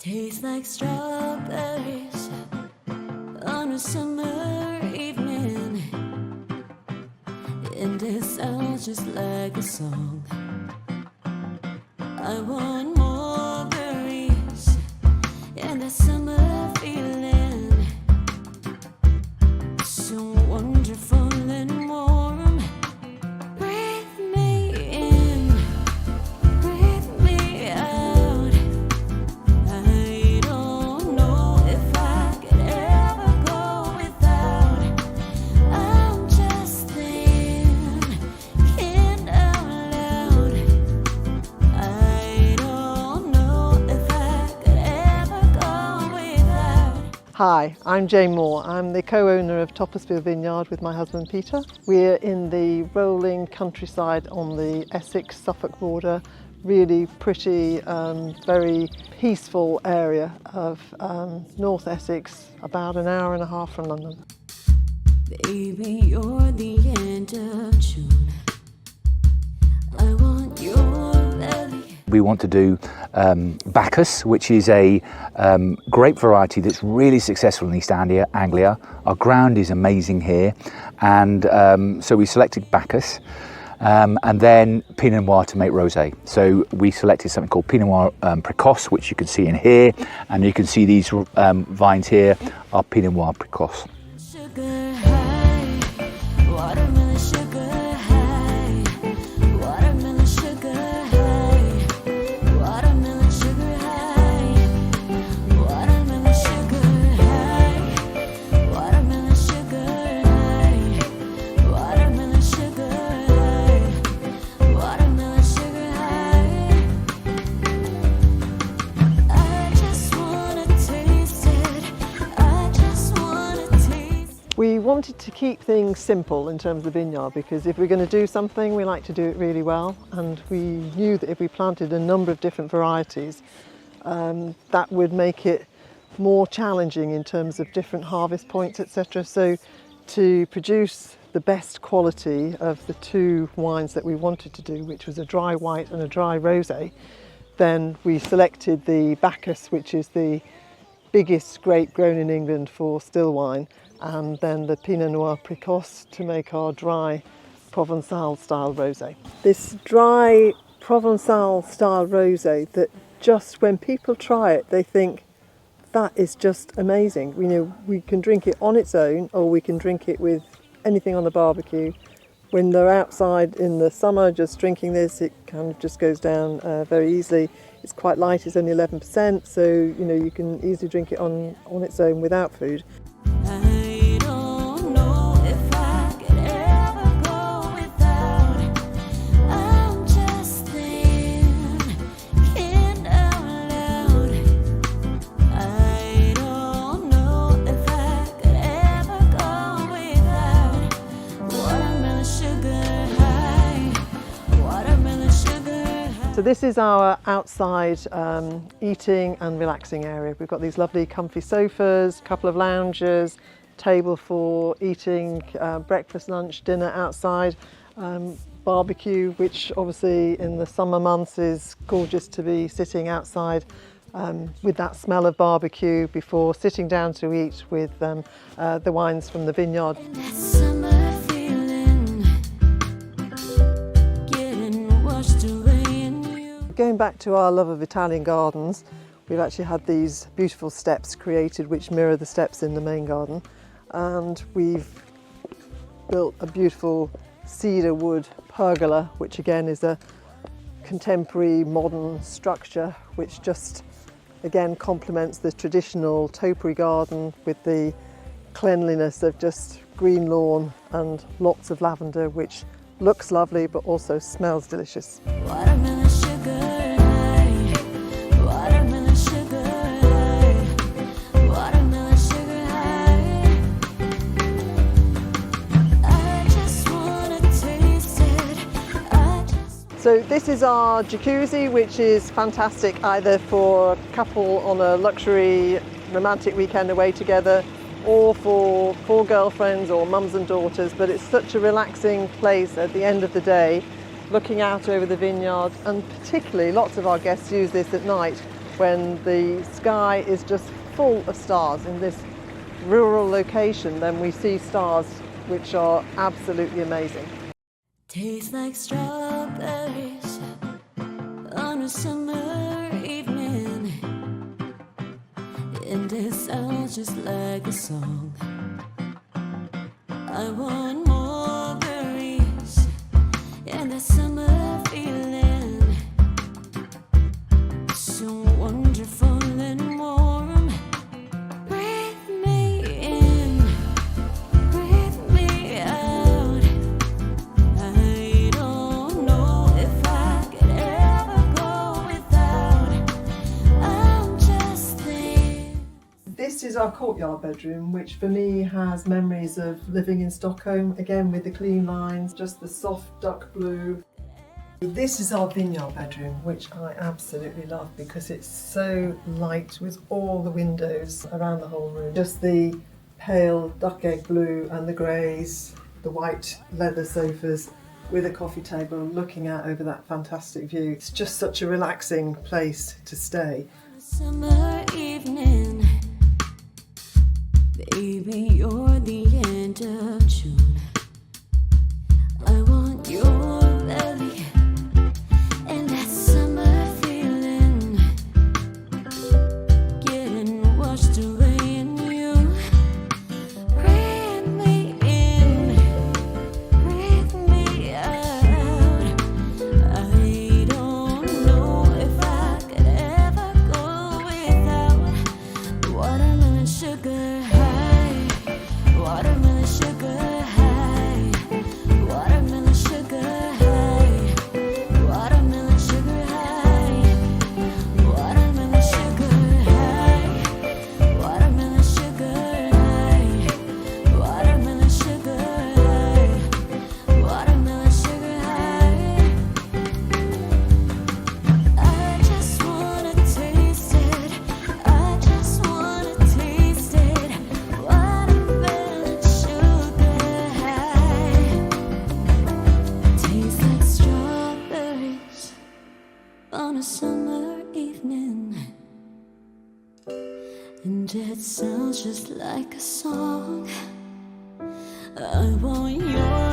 Tastes like strawberries on a summer evening, and it sounds just like a song. I want more berries and a summer feeling, so wonderful and warm. Breathe me in, breathe me out. I don't know if I could ever go without. I'm just thinking out loud. I don't know if I could ever go without. Hi, I'm Jane Moore. I'm the co-owner of Toppesfield Vineyard with my husband Peter. We're in the rolling countryside on the Essex-Suffolk border. Really pretty, very peaceful area of North Essex, about an hour and a half from London. Baby, you're the end of June. I want your belly. We want to do Bacchus, which is a grape variety that's really successful in East Anglia. Our ground is amazing here, and so we selected Bacchus, and then Pinot Noir to make rosé. So we selected something called Pinot Noir Précoce, which you can see in here, and you can see these vines here are Pinot Noir Précoce. Sugar high, watermelon sugar high, watermelon sugar high, watermelon sugar high, watermelon sugar high, watermelon sugar high, watermelon sugar high, watermelon sugar high. I just wanna taste it. I just wanna taste it. We wanted to keep things simple in terms of the vineyard, because if we're going to do something, we like to do it really well, and we knew that if we planted a number of different varieties, that would make it more challenging in terms of different harvest points, etc. So to produce the best quality of the two wines that we wanted to do, which was a dry white and a dry rosé, then we selected the Bacchus, which is the biggest grape grown in England for still wine, and then the Pinot Noir Précoce to make our dry Provençal style rosé. This dry Provençal style rosé that just when people try it, they think that is just amazing. You know, we can drink it on its own, or we can drink it with anything on the barbecue. When they're outside in the summer just drinking this, it kind of just goes down very easily. It's quite light, it's only 11%, so you know you can easily drink it on its own without food. I don't know if I could ever go without. I'm just thinking out loud. I don't know if I could ever go without. Watermelon sugar high, watermelon sugar high. So this is our outside eating and relaxing area. We've got these lovely comfy sofas, a couple of lounges, table for eating breakfast, lunch, dinner outside, barbecue, which obviously in the summer months is gorgeous to be sitting outside with that smell of barbecue before sitting down to eat with the wines from the vineyard. That summer feeling, getting washed away in you. Going back to our love of Italian gardens, we've actually had these beautiful steps created which mirror the steps in the main garden, and we've built a beautiful cedar wood pergola, which again is a contemporary modern structure which just again complements the traditional topiary garden with the cleanliness of just green lawn and lots of lavender, which looks lovely but also smells delicious. Watermelon sugar high, watermelon sugar high, watermelon sugar high. I just wanna taste it. So this is our jacuzzi, which is fantastic either for a couple on a luxury romantic weekend away together, or for four girlfriends or mums and daughters, but it's such a relaxing place at the end of the day, looking out over the vineyard, and particularly lots of our guests use this at night when the sky is just full of stars. In this rural location, then we see stars which are absolutely amazing. Tastes like strawberries on a summer evening, and it sounds just like a song. I want more berries and that summer feeling, so wonderful and warm. Breathe me in, breathe me out. I don't know if I could ever go without. I'm just there. This is our courtyard bedroom, which for me has memories of living in Stockholm, again with the clean lines, just the soft duck blue. This is our vineyard bedroom, which I absolutely love because it's so light with all the windows around the whole room. Just the pale duck egg blue and the greys, the white leather sofas with a coffee table looking out over that fantastic view. It's just such a relaxing place to stay. Summer evening, baby, you're the end of June. I want your belly and that summer feeling, getting washed away in you. Breathe me in, breathe me out. I don't know if I could ever go without watermelon sugar high, watermelon sugar high, watermelon sugar high, watermelon sugar high, watermelon sugar high, watermelon sugar high, watermelon sugar high, watermelon sugar high. I just wanna taste it, I just wanna taste it. Watermelon sugar high, tastes like strawberries on a summer evening, and it sounds just like a song. I want your